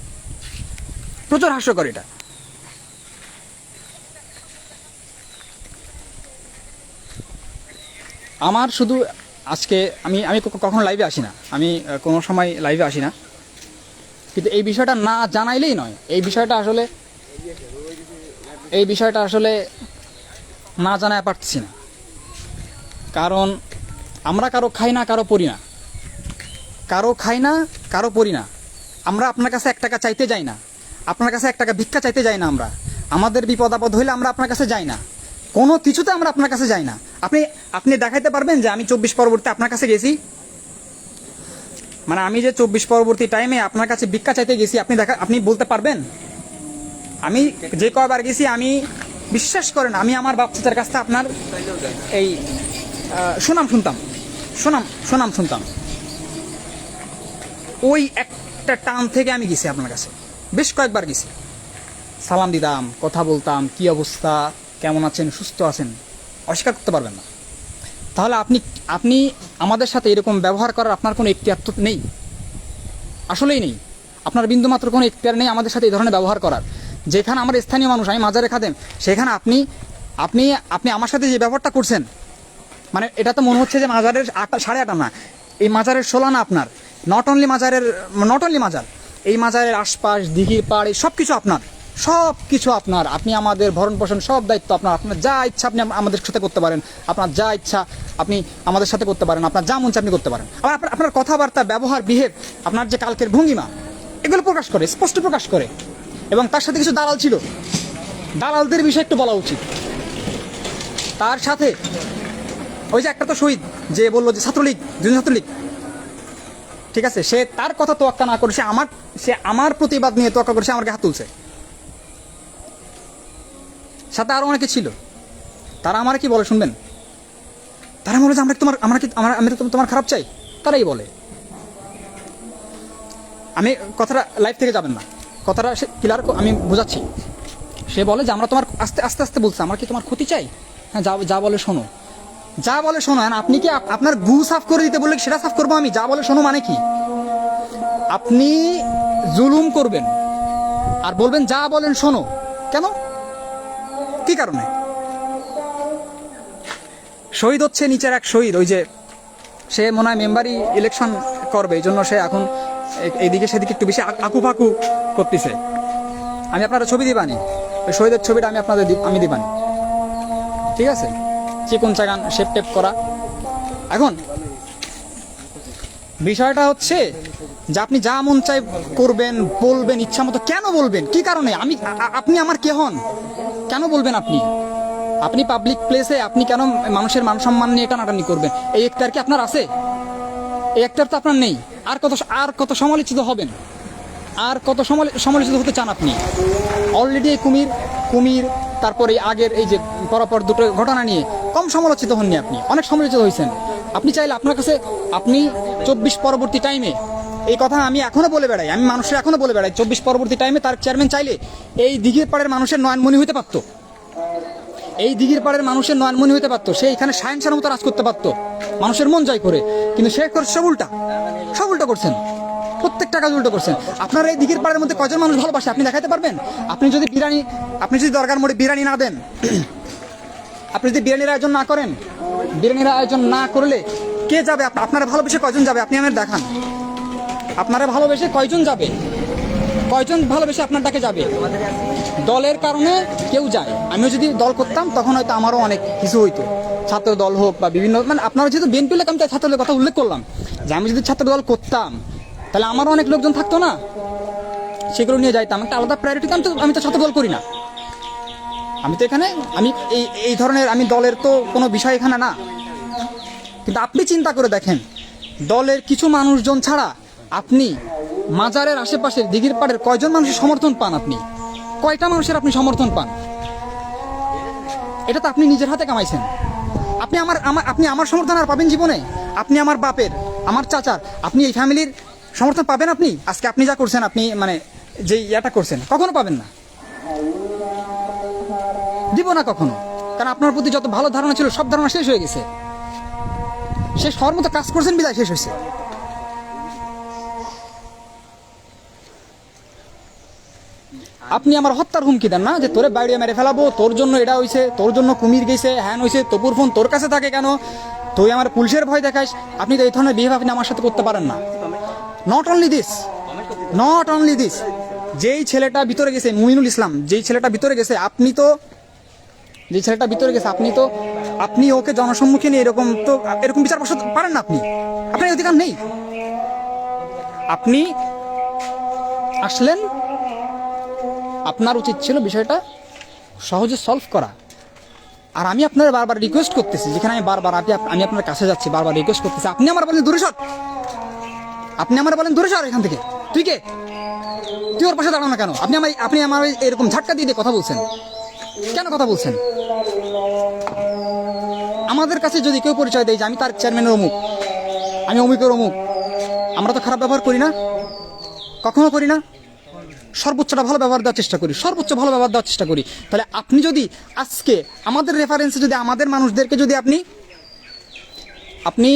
প্রচুর হাস্যকর। এটা আমার শুধু আজকে আমি কখনো লাইভে আসি না, আমি কোনো সময় লাইভে আসি না, কিন্তু এই বিষয়টা না জানাইলেই নয়। এই বিষয়টা আসলে না জানায় পারছি না, কারণ আমরা কারো খাই না, কারো পড়ি না, কারো খাই না, কারো পড়ি না। আমরা আপনার কাছে 1 টাকা চাইতে যাই না, আপনার কাছে 1 টাকা ভিক্ষা চাইতে যাই না। আমরা আমাদের বিপদ আপদ হইলে আমরা আপনার কাছে যাই না, কোনো কিছুতে আমরা আপনার কাছে যাই না। আপনি দেখাইতে পারবেন যে আমি 24 পরবর্তী আপনার কাছে গেছি? মানে আমি যে 24 পরবর্তী টাইমে আপনার কাছে ভিক্ষা চাইতে গেছি, আপনি বলতে পারবেন? আমি যে কয়বার গেছি, আমি বিশ্বাস করেন, আমি আমার বাপ চাচার কাছ থেকে আপনার এই সুনাম শুনতাম। ওই একটা টান থেকে আমি গেছি আপনার কাছে, বেশ কয়েকবার গেছি, সালাম দিতাম, কথা বলতাম, কি অবস্থা, কেমন আছেন, সুস্থ আছেন, অস্বীকার করতে পারবেন না। তাহলে আপনি আমাদের সাথে এরকম ব্যবহার করার আপনার কোনো এখতিয়ার তো নেই, আসলেই নেই। আপনার বিন্দুমাত্র কোনো এখতিয়ার নেই আমাদের সাথে এই ধরনের ব্যবহার করার। যেখানে আমার স্থানীয় মানুষ, আমি মাজারে খাদেম, সেখানে আপনি আমার সাথে যে ব্যবহারটা করছেন, মানে এটা তো মনে হচ্ছে যে মাজারের 8.5 আনা, এই মাজারের 16 আনা আপনার। নট অনলি মাজার, এই মাজারের আশপাশ, দিঘির পাড়, সব কিছু আপনার। আপনি আমাদের ভরণ পোষণ সব দায়িত্ব আপনার। আপনার যা ইচ্ছা আপনি আমাদের সাথে করতে পারেন, আপনার যা ইচ্ছা আপনি আমাদের সাথে করতে পারেন, আপনার যা মন চায় আপনি করতে পারেন। আবার আপনার কথাবার্তা, ব্যবহার, বিহেভ, আপনার যে কালকের ভঙ্গিমা, এগুলো প্রকাশ করে, স্পষ্ট প্রকাশ করে। এবং তার সাথে কিছু দালাল ছিল, দালালদের বিষয়ে একটু বলা উচিত। তার সাথে ওই যে একটা তো শহীদ যে বললো যে ছাত্রলীগ, ঠিক আছে, সে তার কথা তোয়াক্কা না করে সে আমার প্রতিবাদ নিয়ে তোয়াক্কা করে সে আমাকে হাত তুলছে। সাথে আরো অনেকে ছিল, তারা আমার কি বলে শুনবেন? তারা বলে যে আমি তোমার খারাপ চাই, তারাই বলে। আমি কথাটা লাইভ থেকে যাবেন না, কথাটা সে ক্লিয়ার আমি বোঝাচ্ছি। সে বলে যে আমরা তোমার আস্তে বলছে, আমার কি তোমার ক্ষতি চাই? হ্যাঁ, যা বলে শোনো, আপনি কি আপনার গু সাফ করে দিতে বললে সেটা সাফ করবো আমি? যা বলে শোনো মানে কি? আপনি জুলুম করবেন আর বলবেন যা বলেন শোনো, কেন? কি কারণে? শহীদ হচ্ছে নিচের এক শহীদ, ওই যে সে মনে হয় মেম্বারই ইলেকশন করবে, এই জন্য সে এখন এইদিকে সেদিকে একটু বেশি আকুপাকু করতেছে। আমি আপনারা ছবি দিবানি, ওই শহীদের ছবিটা আমি দিবানি, ঠিক আছে? চিকন চাগান শেপ টেপ করা। এখন বিষয়টা হচ্ছে যে আপনি যা মন চাই করবেন, বলবেন ইচ্ছা মতো। কেন বলবেন? কি কারণে? আপনি আমার কে হন? কেন বলবেন? আপনি পাবলিক প্লেসে আপনি কেন মানুষের মান সম্মান নিয়ে টানাটানি করবেন? এই এখতিয়ার কি আপনার আছে? এই এখতিয়ার তো আপনার নেই। আর কত সমালোচিত হবেন? আর কত সমালোচিত হতে চান আপনি? অলরেডি এই কুমির তারপরে আগের এই যে পরপর দুটো ঘটনা নিয়ে কম সমালোচিত হননি, আপনি অনেক সমালোচিত হয়েছেন। আপনি চাইলে আপনার কাছে আপনি 24 পরবর্তী টাইমে এই কথা আমি এখনো বলে বেড়াই, আমি মানুষের এখনো বলে বেড়াই, 24 পরবর্তী টাইমে তার চেয়ারম্যান চাইলে এই দিঘির পাড়ের মানুষের নয়নমণি হইতে পারতো, সে এখানে সায়েন্সের মতো রাজ করতে পারতো, মানুষের মন জয় করে। কিন্তু সে সব উল্টা করছেন, প্রত্যেকটা কাজ উল্টো করছেন। আপনার এই দিঘির পাড়ের মধ্যে কজন মানুষ ভালোবাসে আপনি দেখাতে পারবেন? আপনি যদি দরকার মোড়ে বিরিয়ানি না দেন, আপনি যদি বিরিয়ানির আয়োজন না করেন, বিরিয়ানির আয়োজন না করলে কে যাবে? আপনারা ভালোবেসে কয়জন যাবে? আপনি আমার দেখান, আপনারা ভালোবেসে কয়জন যাবে? কয়জন ভালোবেসে আপনার ডাকে যাবে? দলের কারণে কেউ যায়। আমিও যদি দল করতাম তখন হয়তো আমারও অনেক কিছু হইতো, ছাত্র দল হোক বা বিভিন্ন, মানে আপনারা যেহেতু বিএনপি লোক, আমি তাই ছাত্র দলের কথা উল্লেখ করলাম, যে আমি যদি ছাত্র দল করতাম তাহলে আমারও অনেক লোকজন থাকতো, না সেগুলো নিয়ে যাইতাম, একটা আলাদা প্রায়োরিটি। আমি তো ছাত্র দল করি না, আমি তো এখানে আমি এই ধরনের আমি দলের তো কোনো বিষয় এখানে না, কিন্তু আপনি চিন্তা করে দেখেন দলের কিছু মানুষজন ছাড়া আপনি মাজারের আশেপাশের দিঘির পাড়ের কয়জন মানুষের সমর্থন পান? আপনি কয়টা মানুষের আপনি সমর্থন পান? এটা তো আপনি নিজের হাতে কামাইছেন। আপনি আমার সমর্থন আর পাবেন জীবনে? আপনি আমার বাপের, আমার চাচার, আপনি এই ফ্যামিলির সমর্থন পাবেন আপনি? আজকে আপনি যা করছেন, আপনি মানে যে ইয়াটা করছেন, কখনো পাবেন না, দিব না কখনো। কারণ আপনার প্রতি যত ভালো ধারণা ছিল সব ধারণা শেষ হয়ে গেছে। শেষ হওয়ার মতো কাজ করছেন বিদায় শেষ হয়েছে। আপনি আমার হত্যার হুমকি দেন না, যে তোরে বাইরে মেরে ফেলাবো, তোর জন্য এটা হয়েছে, তোর জন্য কুমির গেছে, হ্যান হয়েছে, তপুর ফোন তোর কাছে থাকে কেন, তুই আমার পুলিশের ভয় দেখাস। আপনি তো এই ধরনের বিহেভ আপনি আমার সাথে করতে পারেন না। নট অনলি দিস, যেই ছেলেটা ভিতরে গেছে, মুমিনুল ইসলাম, যেই ছেলেটা ভিতরে গেছে, আপনি ওকে জনসম্মুখে নিয়ে এরকম বিচার বসাতে পারেন না। আপনার অধিকার নেই। আপনি আসলেন, আপনার উচিত ছিল বিষয়টা সহজে সলভ করা। আর আমি আপনার বারবার রিকোয়েস্ট করতেছি, যেখানে আমি আপনার কাছে যাচ্ছি, বারবার রিকোয়েস্ট করতেছি, আপনি আমার বলেন দূরে সর এখান থেকে। তুই ওর পাশে দাঁড়ানো না কেন? আপনি আমার এরকম ঝাটকা দিয়ে কথা বলছেন কেন? আমাদের কাছে যদি কেউ পরিচয় দেয় যে আমি তার চেয়ারম্যানের অমুক, আমি অমুকের অমুক, আমরা তো খারাপ ব্যবহার করি না, কখনো করি না। সর্বোচ্চটা ভালো ব্যবহার দেওয়ার চেষ্টা করি। তাহলে আপনি যদি আজকে আমাদের রেফারেন্সে যদি আমাদের মানুষদেরকে যদি আপনি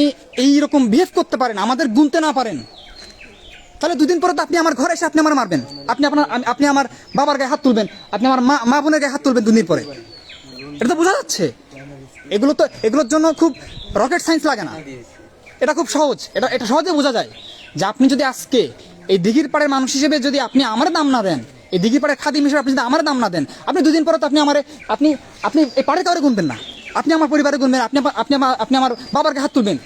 এইরকম বিহেভ করতে পারেন, আমাদের গুনতে না পারেন, তাহলে দুদিন পরে তো আপনি আমার ঘরে এসে আপনি আমার মারবেন, আপনি আমার বাবার গায়ে হাত তুলবেন, আপনি আমার মা বোনের গায়ে হাত তুলবেন দুদিন পরে। এটা তো বোঝা যাচ্ছে। এগুলোর জন্য খুব রকেট সায়েন্স লাগে না, এটা খুব সহজ। এটা সহজে বোঝা যায় যে আপনি যদি আজকে এই দিঘির পাড়ের মানুষ হিসেবে যদি আপনি আমার দাম না দেন, এই দিঘির পাড়ের খাদিম হিসেবে আপনি যদি আমার দাম না দেন, আপনি দুদিন পরে তো আপনি এই পাড়ে কাউরে গুনবেন না, আপনি আমার পরিবারে গুনবেন, আপনি আমার বাবার গায়ে হাত তুলবেন।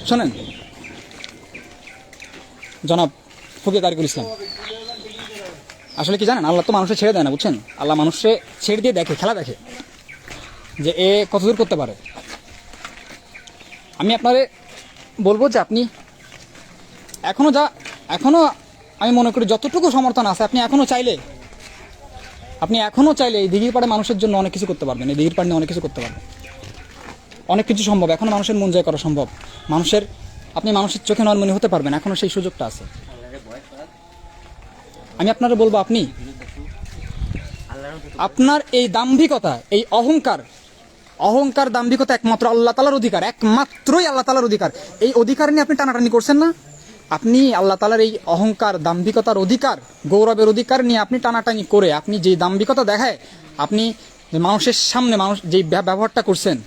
শোনেন জনাব ফকির তারিকুল ইসলাম, আসলে কি জানেন, আল্লাহ তো মানুষের ছেড়ে দেয় না, বুঝছেন? আল্লাহ মানুষে ছেড়ে দিয়ে দেখে, খেলা দেখে যে এ কতদূর করতে পারে। আমি আপনারে বলবো যে আপনি এখনো আমি মনে করি যতটুকু সমর্থন আছে, আপনি এখনো চাইলে এই দিঘির পাড়ে মানুষের জন্য অনেক কিছু করতে পারবেন। এই দিঘির পাড়ে অনেক কিছু করতে পারবেন, অনেক কিছু সম্ভব। এখনো মানুষের মন জয় করা সম্ভব, আপনি মানুষের চোখে নরমনি হতে পারবেন, এখনো সেই সুযোগটা আছে। আমি আপনারা বলবো, আপনার এই দাম্ভিকতা, এই অহংকার দাম্ভিকতা একমাত্র আল্লাহ তাআলার অধিকার, একমাত্রই আল্লাহ তাআলার অধিকার। এই অধিকার নিয়ে আপনি টানাটানি করছেন না। আপনি আল্লাহ তাআলার এই অহংকার, দাম্ভিকতার অধিকার, গৌরবের অধিকার নিয়ে আপনি টানাটানি করে, আপনি যে দাম্ভিকতা দেখায় আপনি মানুষের সামনে যে ব্যবহারটা করছেন,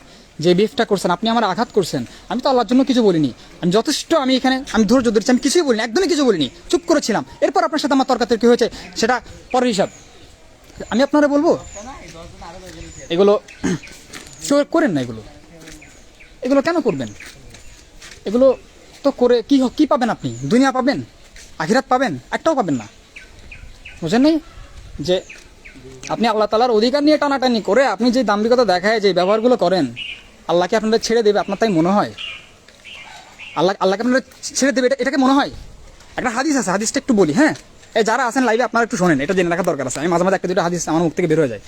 যে বিহেভটা করছেন, আপনি আমার আঘাত করছেন। আমি তো আল্লাহর জন্য কিছু বলিনি, আমি যথেষ্ট আমি ধৈর্য ধরেছি, আমি কিছুই বলিনি, একদমই কিছু বলিনি, চুপ করেছিলাম। এরপর আপনার সাথে আমার তর্কাতর্কি হয়েছে, সেটা পরের হিসাব। আমি আপনারা বলবো এগুলো করেন না, এগুলো কেন করবেন? এগুলো তো করে কি পাবেন আপনি? দুনিয়া পাবেন, আখিরাত পাবেন? একটাও পাবেন না। বুঝেন নাই যে আপনি আল্লাহ তাআলার অধিকার নিয়ে টানাটানি করে আপনি যে দাম্ভিকতা দেখায়, যে ব্যবহারগুলো করেন, আল্লাহকে আপনাদের ছেড়ে দেবে? আপনার তাই মনে হয়? আল্লাহকে আপনাদের ছেড়ে দেবে এটাকে মনে হয়? একটা হাদিস আছে, হাদিসটা একটু বলি। হ্যাঁ, এই যারা আছেন লাইভে আপনারা একটু শোনেন, এটা জেনে রাখা দরকার আছে। আমি মাঝে মাঝে একটা দুটো হাদিস আমার মুখ থেকে বের হয়ে যায়।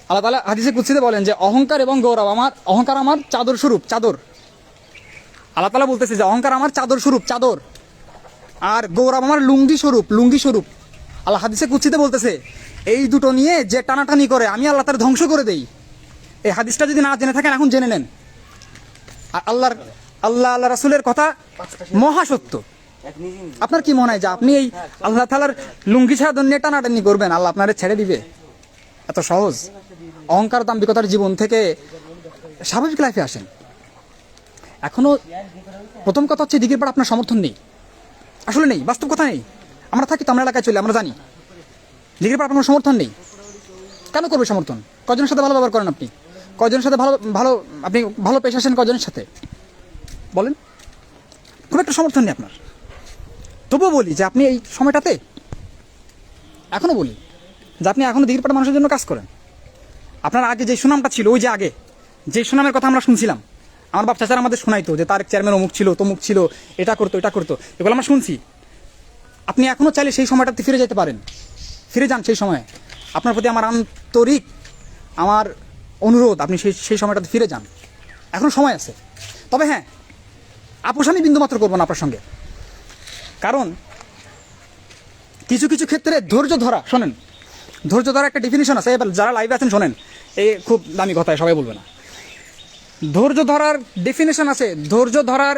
আল্লাহ তাআলা হাদিসে কুদসিতে বলেন যে অহংকার এবং গৌরব অহংকার আমার চাদর স্বরূপ, চাদর। আল্লাহ তাআলা বলতেছে যে অহংকার আমার চাদর স্বরূপ, চাদর, আর গৌরব আমার লুঙ্গি স্বরূপ, লুঙ্গি স্বরূপ। আল্লাহ হাদিসে কুদসিতে বলতেছে এই দুটো নিয়ে যে টানাটানি করে আমি আল্লাহ তার ধ্বংস করে দেই। এই হাদিসটা যদি না জেনে থাকেন এখন জেনে নেন। আর আল্লাহ রাসূলের কথা মহাসত্য। আপনার কি মনে হয় যে আপনি এই আল্লাহ তাআলার লুঙ্গি চাদর নিয়ে টানাটানি করবেন, আল্লাহ আপনারে ছেড়ে দিবে? এত সহজ? অহংকার দাম্ভিকতার জীবন থেকে স্বাভাবিক লাইফে আসেন। এখনো প্রথম কথা হচ্ছে দিঘির পাড়ে আপনার সমর্থন নেই, আসলে নেই, বাস্তব কথা নেই। আমরা থাকি তো, আমরা এলাকায় চলি, আমরা জানি দিঘির পাড়ে আপনার সমর্থন নেই। কেন করবে সমর্থন? কজনের সাথে ভালো ব্যবহার করেন আপনি? কজনের সাথে আপনি ভালো পেশ আসেন কজনের সাথে বলেন? খুব একটা সমর্থন নেই আপনার। তবুও বলি যে আপনি এই সময়টাতে এখনও বলি যে আপনি এখনও দিঘিরপাড়ের মানুষের জন্য কাজ করেন। আপনার আগে যে সুনামটা ছিল, ওই যে আগে যে সুনামের কথা আমরা শুনছিলাম, আমার বাপ চাচারা আমাদের শোনাইতো যে তার চেয়ারম্যান অমুক ছিল, তমুক ছিল, এটা করতো এটা করতো, এগুলো আমরা শুনছি। আপনি এখনও চাইলে সেই সময়টাতে ফিরে যেতে পারেন, ফিরে যান সেই সময়ে। আপনার প্রতি আমার আন্তরিক আমার অনুরোধ, আপনি সেই সময়টাতে ফিরে যান, এখনও সময় আছে। তবে হ্যাঁ, আপোষ আমি বিন্দুমাত্র করবো না আপনার সঙ্গে, কারণ কিছু কিছু ক্ষেত্রে ধৈর্য ধরা, শোনেন, ধৈর্য ধরা একটা ডেফিনিশন আছে। এবার যারা লাইভে আছেন শোনেন, এই খুব দামি কথায় সবাই বলবে না। ধৈর্য ধরার ডেফিনেশন আছে, ধৈর্য ধরার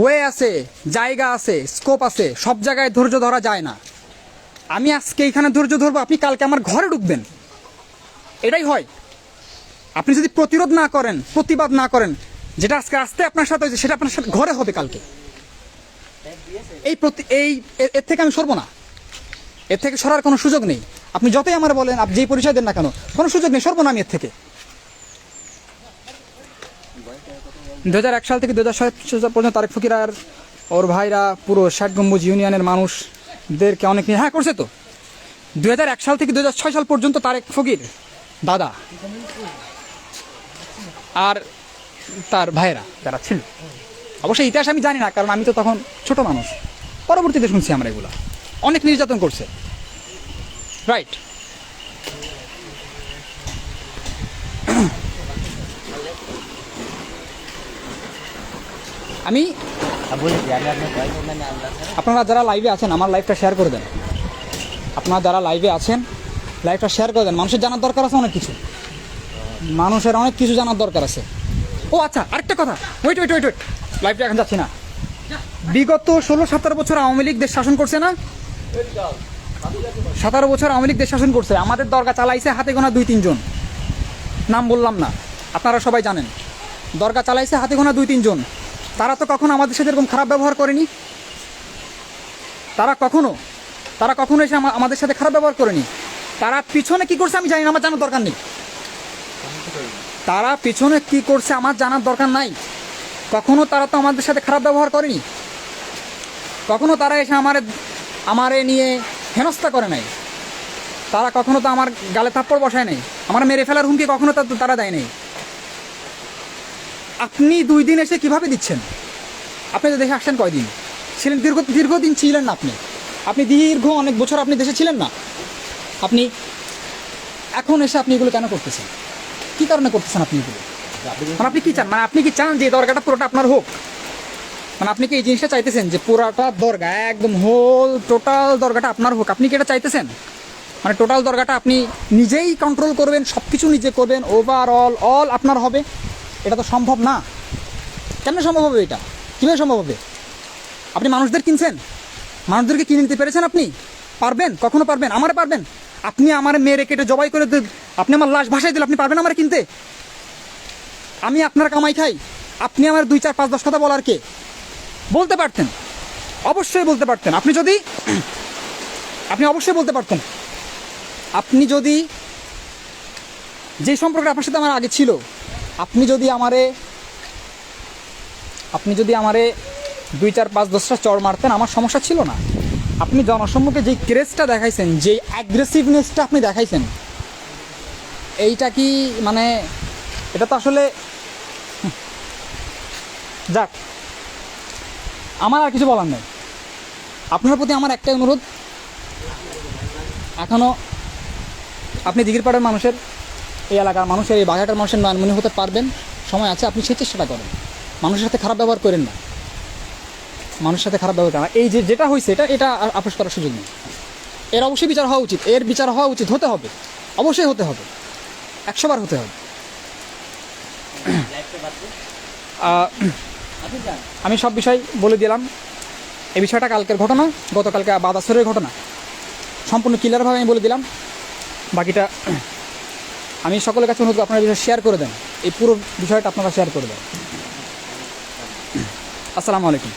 ওয়ে আছে, জায়গা আছে, স্কোপ আছে। সব জায়গায় ধৈর্য ধরা যায় না। আমি আজকে এখানে ধৈর্য ধরবো, আপনি কালকে আমার ঘরে ঢুকবেন, এটাই হয়। আপনি যদি প্রতিরোধ না করেন, প্রতিবাদ না করেন, যেটা আজকে আসতে আপনার সাথে হয়েছে সেটা আপনার সাথে ঘরে হবে কালকে। এর থেকে আমি সরবো না, এর থেকে সরার কোনো সুযোগ নেই। আপনি যতই আমার বলেন, আপনি যেই পরিচয় দেন না কেন, কোনো সুযোগ নেই, সরবো না আমি এর থেকে। 2001 সাল থেকে 2006 পর্যন্ত তারেক ফকির আর ওর ভাইরা পুরো 60 গম্বুজ ইউনিয়নের মানুষদেরকে অনেক নিয়ে হ্যাঁ করছে তো। 2001 সাল থেকে 2006 সাল পর্যন্ত তারেক ফকির দাদা আর তার ভাইরা যারা ছিল, অবশ্যই ইতিহাস আমি জানি না, কারণ আমি তো তখন ছোট মানুষ, পরবর্তীতে শুনছি আমরা এগুলো, অনেক নির্যাতন করছে, রাইট। আমি আপনারা যারা লাইভে আছেন আমার লাইভটা শেয়ার করে দেন, আপনারা যারা লাইভে আছেন লাইভটা শেয়ার করে দেন। মানুষের জানার দরকার আছে অনেক কিছু, মানুষের অনেক কিছু জানার দরকার আছে। ও আচ্ছা, আরেকটা কথা, ওয়েট, লাইভটা এখন যাচ্ছি না। বিগত 16-17 বছর আওয়ামী লীগ দেশ শাসন করছে না? 17 বছর আওয়ামী লীগ দেশ শাসন করছে। আমাদের দরগা চালাইছে হাতে গোনা 2-3 জন, নাম বললাম না, আপনারা সবাই জানেন। দরগা চালাইছে হাতে গোনা 2-3 জন। তারা তো কখনো আমাদের সাথে এরকম খারাপ ব্যবহার করেনি। তারা কখনো এসে আমাদের সাথে খারাপ ব্যবহার করেনি। তারা পিছনে কি করছে আমি জানি না, আমার জানার দরকার নেই। তারা পিছনে কি করছে আমার জানার দরকার নাই। কখনো তারা তো আমাদের সাথে খারাপ ব্যবহার করেনি, কখনো তারা এসে আমারে নিয়ে হেনস্থা করে নাই, তারা কখনো তো আমার গালে থাপ্পড় বসায় নাই, আমার মেরে ফেলার হুমকি কখনো তারা দেয় নাই। আপনি 2 দিন এসে কিভাবে দিচ্ছেন? আপনি তো দেশে আসছেন কয়দিন ছিলেন? দীর্ঘদিন ছিলেন না আপনি দীর্ঘ অনেক বছর আপনি দেশে ছিলেন না। আপনি এখন এসে আপনি এগুলো কেন করতেছেন? কী কারণে করতেছেন আপনি এগুলো? মানে আপনি কি চান? মানে আপনি কি চান যে দরগাটা পুরোটা আপনার হোক? মানে আপনি কি এই জিনিসটা চাইতেছেন যে পুরাটা দরগা একদম হোল টোটাল দরগাটা আপনার হোক? আপনি কি এটা চাইতেছেন? মানে টোটাল দরগাটা আপনি নিজেই কন্ট্রোল করবেন, সব কিছু নিজে করবেন, ওভারঅল অল আপনার হবে? এটা তো সম্ভব না। কেন সম্ভব হবে? এটা কীভাবে সম্ভব হবে? আপনি মানুষদের কিনছেন? মানুষদেরকে কিনে নিতে পেরেছেন? আপনি পারবেন? কখনো পারবেন? আমারে পারবেন? আপনি আমার মেরে কেটে জবাই করে আপনি আমার লাশ ভাসাই দিলে আপনি পারবেন আমার কিনতে? আমি আপনার কামাই খাই, আপনি আমার 2, 4, 5, 10 কথা বলার কে? বলতে পারতেন, অবশ্যই বলতে পারতেন। আপনি অবশ্যই বলতে পারতেন। আপনি যদি যে সম্পর্কে আপনার সাথে আমার আগে ছিল, আপনি যদি আমারে 2, 4, 5, 10টা চড় মারতেন, আমার সমস্যা ছিল না। আপনি জনসম্মুখে যেই ক্রেজটা দেখাইছেন, যেই অ্যাগ্রেসিভনেসটা আপনি দেখাইছেন, এইটা কি মানে এটা তো আসলে যাক, আমার আর কিছু বলার নেই। আপনার প্রতি আমার একটাই অনুরোধ, এখনও আপনি দিঘিরপাড়ের মানুষের, এই এলাকার মানুষের, এই বাঘাটার মানুষের নয়নমণি হতে পারবেন, সময় আছে, আপনি সেই চেষ্টাটা করেন। মানুষের সাথে খারাপ ব্যবহার করেন না, মানুষের সাথে খারাপ ব্যবহার করেন না। এই যেটা হয়েছে এটা আপোষ করার সুযোগ নেই। এর অবশ্যই বিচার হওয়া উচিত, এর বিচার হওয়া উচিত, হতে হবে, অবশ্যই হতে হবে, 100 বার হতে হবে। আমি সব বিষয় বলে দিলাম। এই বিষয়টা কালকের ঘটনা, গতকালকে বাদাসরের ঘটনা, সম্পূর্ণ ক্লিয়ারভাবে আমি বলে দিলাম। বাকিটা আমি সকলের কাছে অনুরোধ, আপনারা বিষয় শেয়ার করে দেন, এই পুরো বিষয়টা আপনারা শেয়ার করে দেন। আসসালামু আলাইকুম।